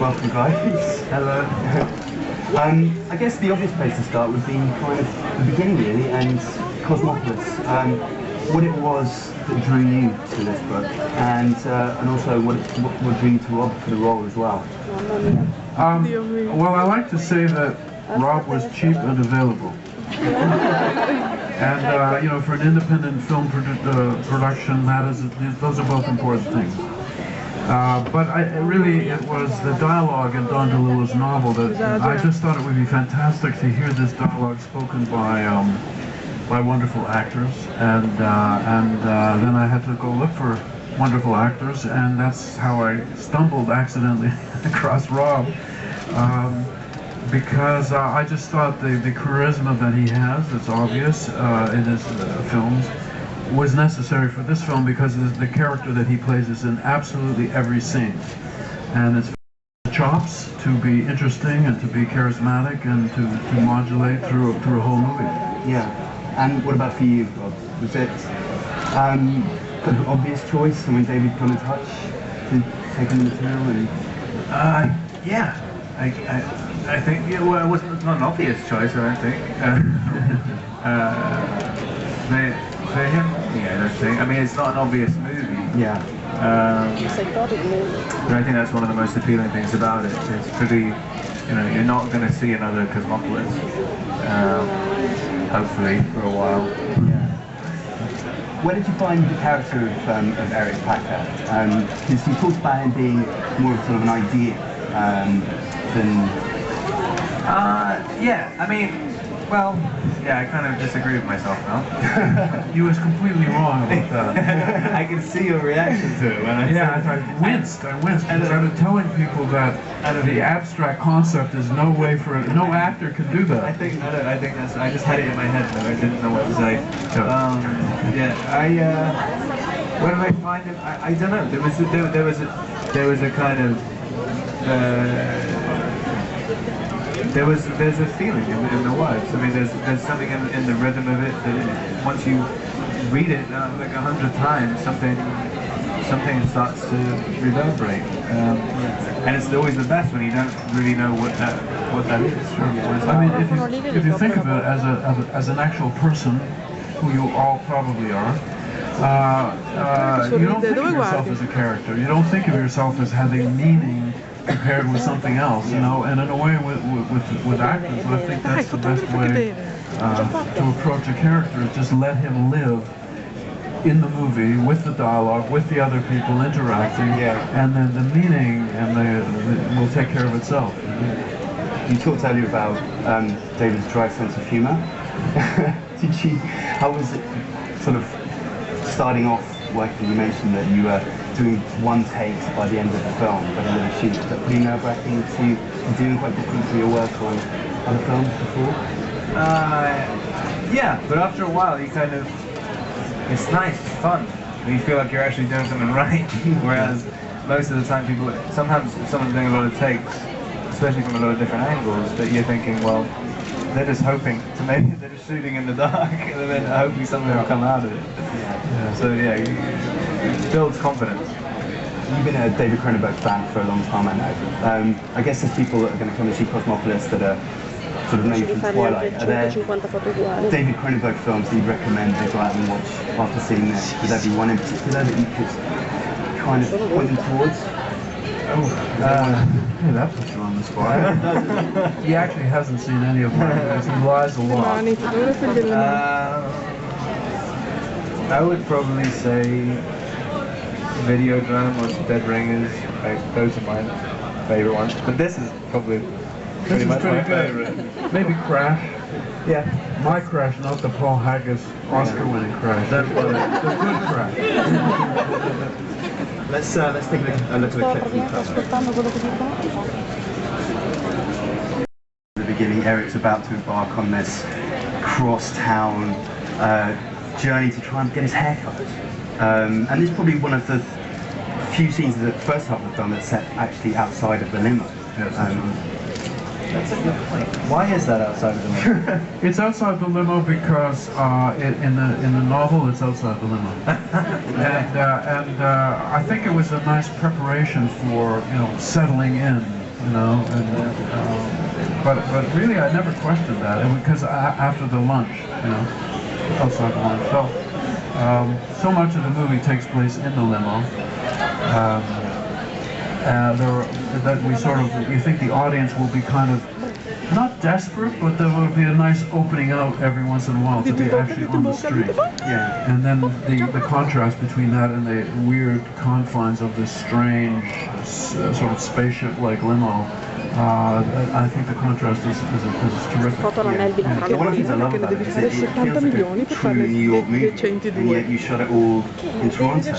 Welcome, guys. Hello. I guess the obvious place to start would be kind of the beginning, really, and Cosmopolis. What it was that drew you to this book, and also what drew you to Rob for the role as well. Well, I like to say that Rob was cheap and available. And you know, for an independent film production, those are both important things. But it was the dialogue in Don DeLillo's novel that I just thought it would be fantastic to hear this dialogue spoken by wonderful actors, and then I had to go look for wonderful actors, and that's how I stumbled accidentally across Rob, because I just thought the charisma that he has, that's obvious in his films, was necessary for this film, because the character that he plays is in absolutely every scene, and it's chops to be interesting and to be charismatic and to modulate through a whole movie. Yeah. And what about for you, Rob? Was it an obvious choice when David got in touch to take on the material? And yeah, I think well, it wasn't not an obvious choice. I don't think. For him, yeah, I don't think. I mean, it's not an obvious movie. Yeah. But I think that's one of the most appealing things about it. It's pretty, you know, you're not going to see another Cosmopolis, hopefully, for a while. Yeah. Where did you find the character of Eric Packer? Because you talked about him being more of sort of an idea than... yeah, I mean, well, yeah, I kind of disagree with myself now. You was completely wrong about that. I can see your reaction to it when I said I winced, because I've been telling people that the abstract concept is no way for no actor can do that. I think that's. I just had it in my head though. I didn't know what to say. Where did I find it? I don't know. There was a kind of. There's a feeling in the words. I mean, there's something in the rhythm of it that once you read it like 100 times, something starts to reverberate. And it's always the best when you don't really know what that is. I mean, if you think of it as an actual person, who you all probably are, you don't think of yourself as a character. You don't think of yourself as having meaning compared with something else, you know, and in a way with actors, I think that's the best way to approach a character, is just let him live in the movie with the dialogue, with the other people interacting, and then the meaning will take care of itself. You talked earlier about David's dry sense of humour. How was it sort of starting off working? You mentioned that you were doing one take by the end of the film, but in the shoot. But pretty nerve-wracking to doing quite different to your work on other films before? Yeah, but after a while you kind of, it's nice, it's fun. You feel like you're actually doing something right. Whereas most of the time sometimes if someone's doing a lot of takes, especially from a lot of different angles, that you're thinking, well, they're just hoping to they're just shooting in the dark, and then hopefully something will come out of it. So yeah, it builds confidence. You've been a David Cronenberg fan for a long time, I know. I guess there's people that are going to come and see Cosmopolis that are sort of known from Twilight. Are there David Cronenberg films that you'd recommend they go out and watch after seeing this? Is there one in particular that you could kind of point them towards? Yeah, that puts you on the spot. He actually hasn't seen any of mine because he lies a lot. I would probably say Videodrome or Dead Ringers. Those are my favourite ones. But this is probably pretty much my favourite. Maybe Crash. Yeah. My Crash, not the Paul Haggis Oscar-winning Crash. That's the good Crash. Let's take a look at the clip from the film. At the beginning, Eric's about to embark on this cross-town journey to try and get his hair cut. And this is probably one of the few scenes of the first half of the film that's set actually outside of the limo. That's a good point. Why is that outside of the limo? It's outside the limo because in the novel it's outside the limo, and I think it was a nice preparation for settling in you know. And, but really, I never questioned that, because after the lunch, you know, outside lunch. So much of the movie takes place in the limo. That we think the audience will be kind of not desperate, but there will be a nice opening out every once in a while to be actually on the street. Yeah. And then the contrast between that and the weird confines of this strange sort of spaceship-like limo. I think the contrast is terrific. One of the things I love about it is it feels like a true New York movie, and yet you shot it all in Toronto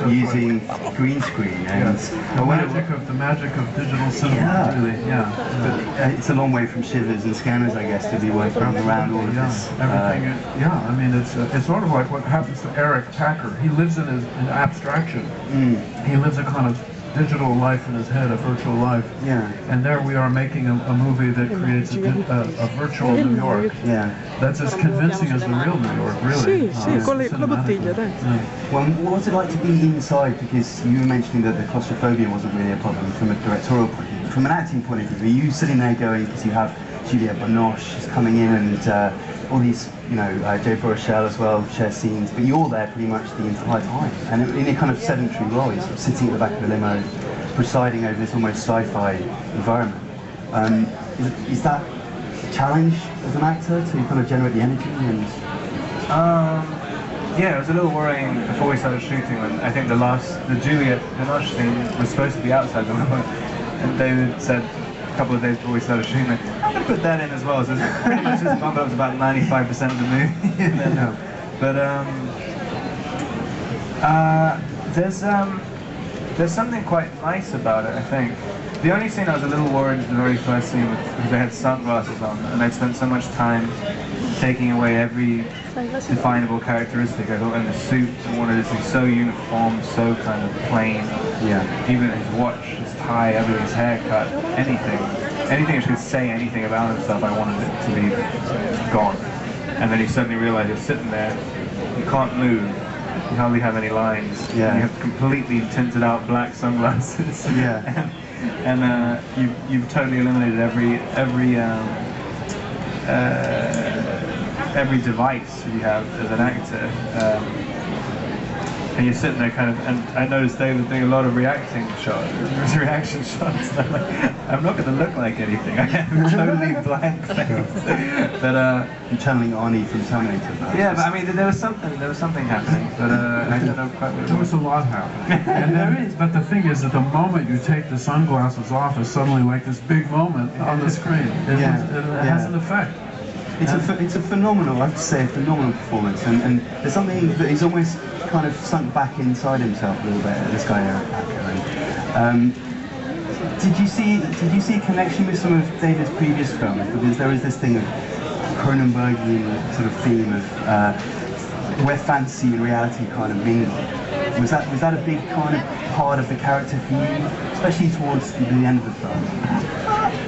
using green screen. And the magic of digital cinema, really, yeah. But it's a long way from Shivers and Scanners, I guess, to be working around all of this. Everything, I mean, it's sort of like what happens to Eric Packer. He lives in abstraction. He lives a kind of digital life in his head, a virtual life. Yeah. And there we are making a movie that creates a virtual New York. Yeah. That's as convincing as the real New York, really. Con la bottiglia, dai. Well, what's it like to be inside? Because you were mentioning that the claustrophobia wasn't really a problem from a directorial point of view. From an acting point of view, are you sitting there going, because you have Juliette Binoche is coming in and all these, you know, Jay Baruchel as well, share scenes, but you're there pretty much the entire time. And in a kind of sedentary role, you're sort of sitting at the back of the limo, presiding over this almost sci-fi environment. Is that a challenge as an actor to kind of generate the energy? And yeah, it was a little worrying before we started shooting. When I think the Juliette Binoche scene was supposed to be outside the limo, and David said a couple of days before we started shooting, I'm going to put that in as well. So it's pretty much just bumped up to about 95% of the movie. And then, but there's something quite nice about it, I think. The only scene I was a little worried the very first scene was because they had sunglasses on, and they'd spent so much time taking away every definable characteristic. I thought in the suit, I wanted it to be so uniform, so kind of plain. yeah. Even his watch, his tie, everything's haircut, anything which could say anything about himself, I wanted it to be gone. And then you suddenly realize you're sitting there, you can't move, you hardly have any lines, Yeah. you have completely tinted out black sunglasses. Yeah. and you've totally eliminated every device you have as an actor. And you're sitting there kind of, and I noticed they were doing a lot of reaction shots. And I'm like, I'm not going to look like anything. I have a totally blank face. But You're channeling Arnie from Terminator. yeah, but I mean, there was something happening. But I don't know quite what it There was. was a lot happening. And there is, but the thing is that the moment you take the sunglasses off is suddenly like this big moment on the screen. It has an effect. It's a phenomenal, I have to say, a phenomenal performance, and there's something that he's almost kind of sunk back inside himself a little bit, this guy Eric Packer. Did you see a connection with some of David's previous films? Because there is this thing of Cronenbergian sort of theme of where fantasy and reality kind of mingle. Was that a big kind of part of the character for you, especially towards the end of the film?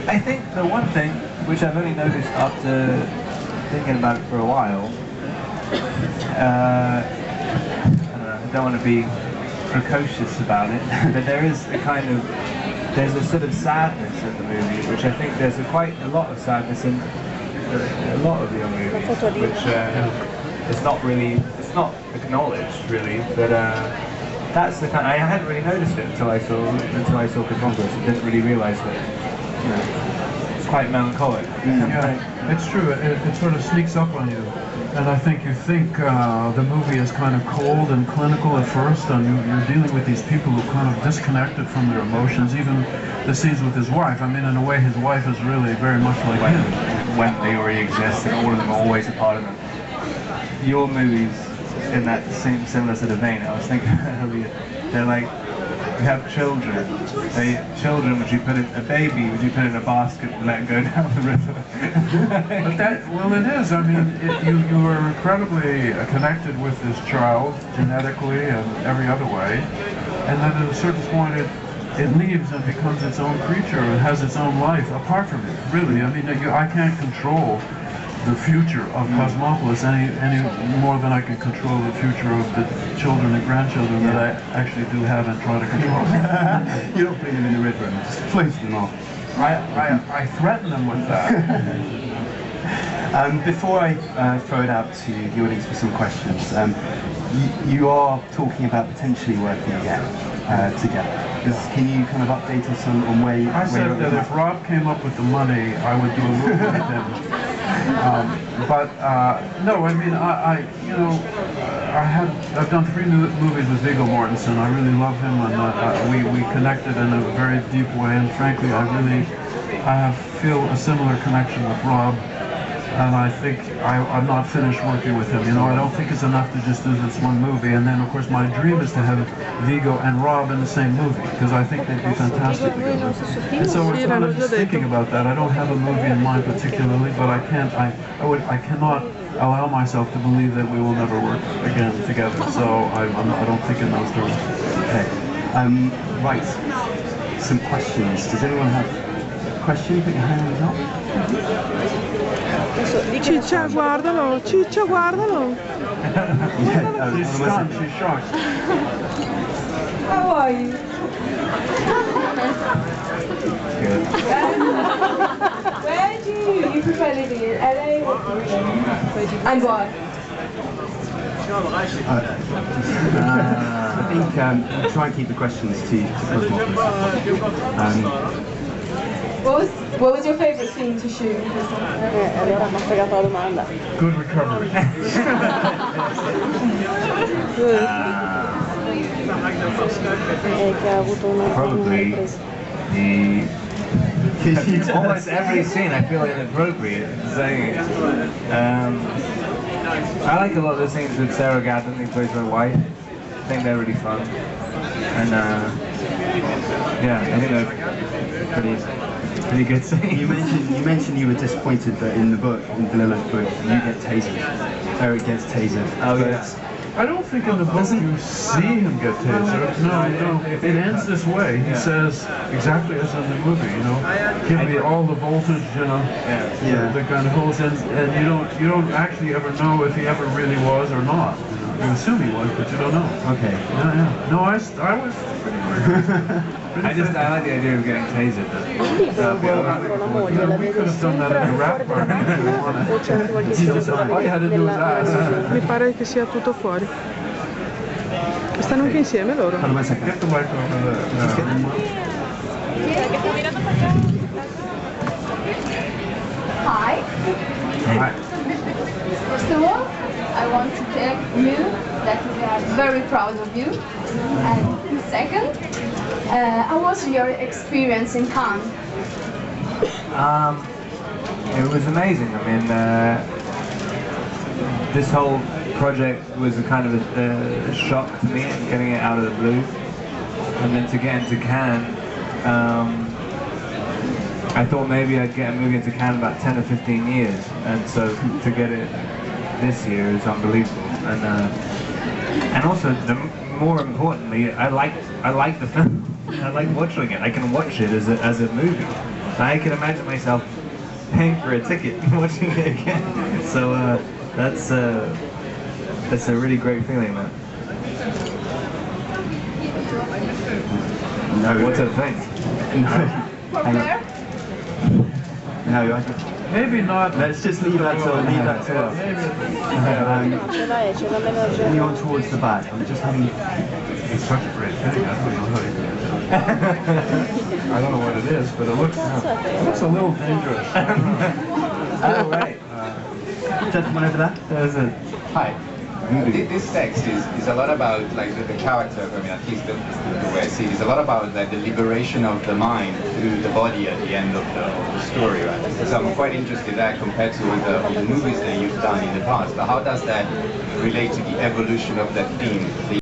I think the one thing which I've only noticed after thinking about it for a while, I don't want to be precocious about it, but there is there's a sort of sadness in the movie, which I think there's quite a lot of sadness in a lot of your movies, which it's not acknowledged really, but that's the kind. I hadn't really noticed it until I saw Cosmopolis. I didn't really realise that, you know, it's quite melancholic. Yeah, it's true. It sort of sneaks up on you. And I think you think the movie is kind of cold and clinical at first, and you're dealing with these people who kind of disconnected from their emotions, even the scenes with his wife. I mean, in a way, his wife is really very much like him. When they already exist, and all of them are always a part of them. Your movies, in that similar sort of vein, I was thinking earlier, they're like, you have children. Children, would you put in a baby? Would you put in a basket and let it go down the river? But well, it is. I mean, you are incredibly connected with this child genetically and every other way, and then at a certain point, it leaves and becomes its own creature. It has its own life apart from it. Really, I mean, I can't control the future of Cosmopolis any more than I can control the future of the children and grandchildren that I actually do have and try to control. You don't put them in the red room, just close them off. I threaten them with that. Before I throw it out to the audience for some questions, you are talking about potentially working again together. Can you kind of update us on where you... I said that if Rob came up with the money, I would do a movie with him. No, I mean, I've done 3 movies with Viggo Mortensen. I really love him, and we connected in a very deep way. And frankly, I feel a similar connection with Rob. And I think I'm not finished working with him. You know, I don't think it's enough to just do this one movie. And then, of course, my dream is to have Viggo and Rob in the same movie, because I think they'd be fantastic together. And so we're sort of just thinking about that. I don't have a movie in mind particularly, but I cannot allow myself to believe that we will never work again together. So I don't think in those terms. Okay. Right. Some questions. Does anyone have a question? Put your hand up. Ciccia, guardalo, Ciccia, guardalo. She's stunned, she's shocked. How are you? Good. Where do you prefer living in LA or and why? I think try and keep the questions to Cosmopolis. What was your favourite scene to shoot? Allora mi ha fregato la domanda. Good recovery. Che ha avuto una Probably almost every scene I feel inappropriate saying it. I like a lot of the scenes with Sarah Gatton, who plays my wife. I think they're really fun. And yeah, I think they're pretty good scene. You mentioned you were disappointed that in the book, in Dalila's book, you get tasered. Eric gets tasered. Oh yes. I don't think in the book you see him get tasered. No, you don't. It ends this way. He says exactly as in the movie. You know, give me all the voltage. You know, the kind of goes in, and you don't actually ever know if he ever really was or not. You assume he was, but you don't know. Okay. Yeah. No, I was pretty I like the idea of getting tasered. We could have done that in a rap bar. All you had to do was ask. Mi pare che sia tutto fuori. Stanno anche insieme loro. Get the mic over there. Hi. Hi. First of all, I want to tell you that we are very proud of you. And second, how was your experience in Cannes? It was amazing. I mean, this whole project was a kind of a shock to me, getting it out of the blue. And then to get into Cannes, I thought maybe I'd get a movie into Cannes about 10 or 15 years. And so to get it this year is unbelievable. And also, more importantly, I like the film. I like watching it. I can watch it as a movie. I can imagine myself paying for a ticket and watching it again. So that's a really great feeling, man. No. What's that thing? From where? No, Maybe not. let's just leave that to us. Anyone towards the back? I'm just having... It's such a great thing. I don't know how you do it. I don't know what it is, but it looks a little dangerous. Oh, right. Gentleman over there? There's a... Hi. This text is a lot about like the character. I mean, at least the way I see it is a lot about like the liberation of the mind through the body at the end of the story, right? So I'm quite interested in that compared to the movies that you've done in the past. How does that relate to the evolution of that theme?